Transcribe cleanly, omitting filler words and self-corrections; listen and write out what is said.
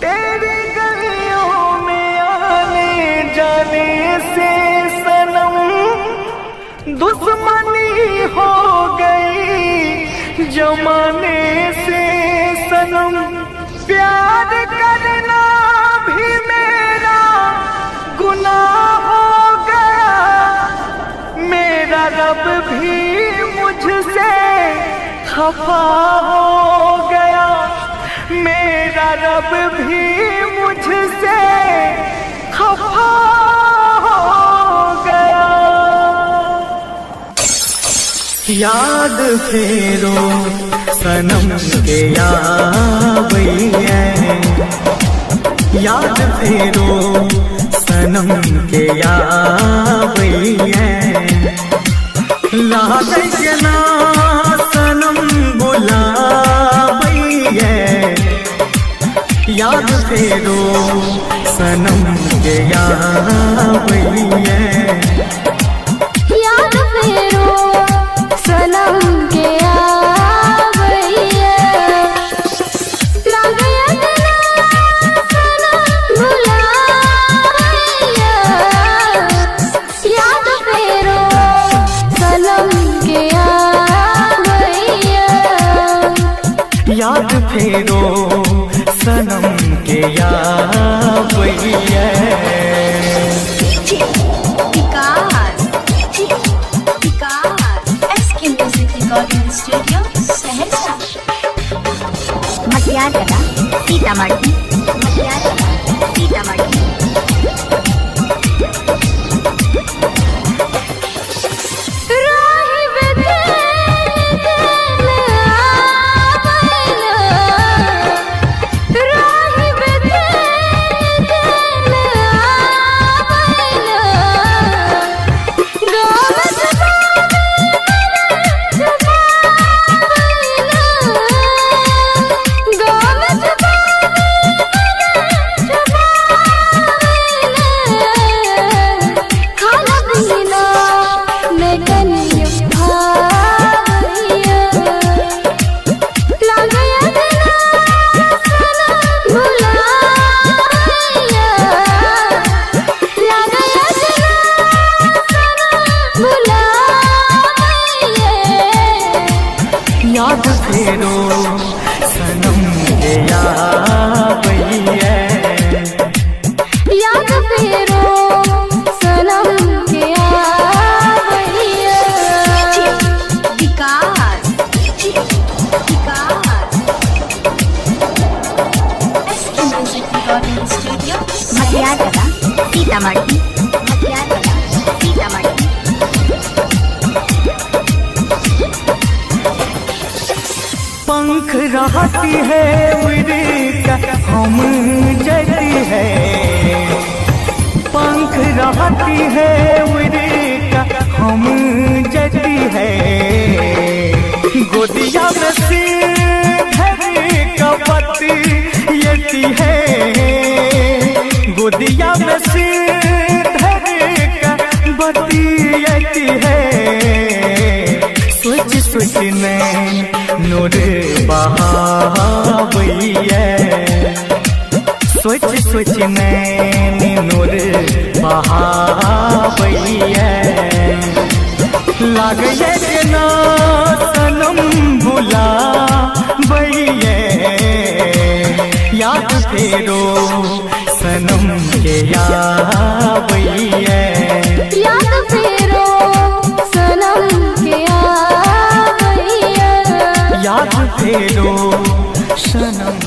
तेरी गलियों में आने जाने से सनम दुश्मनी हो गई जमाने से सनम। प्यार करना भी मेरा गुनाह हो गया, मेरा रब भी मुझसे खफा हो गया, मेरा रब भी मुझसे खफा हो गया। याद फेरो सनम के यावैया, याद फेरो सनम के यावैया। लागे के ना सनम बुलावैया, याद फेरो सनम के यावैया। याद फेरो सनम के यावैया, लागे के ना सनम बुलावैया। याद फेरो सनम के यावैया, याद फेरो सनम के यावैया। स्टूडियो सहरसा मटियार कला सीतामढ़ी, मटियार कला सीतामढ़ी। याद फेरो सनम के यावैया, याद फेरो सनम के यावैया। विकास स्टूडियो मटियार कला सीतामढ़ी, मटियार कला सीतामढ़ी। पंख रहती है उड़ी का हम जती है, पंख रहती है उड़ी का हम जती है। गोदिया में सिर का पति यती है, गोदिया में सिर का पति यती है। सोच सोच नैन नूर बहावैया, सोच सोच नैन नूर बहावैया। लागे के ना सनम बुलावैया, याद फेरो सनम के यावैया। याद फेरो सनम के यावैया, याद फेरो सनम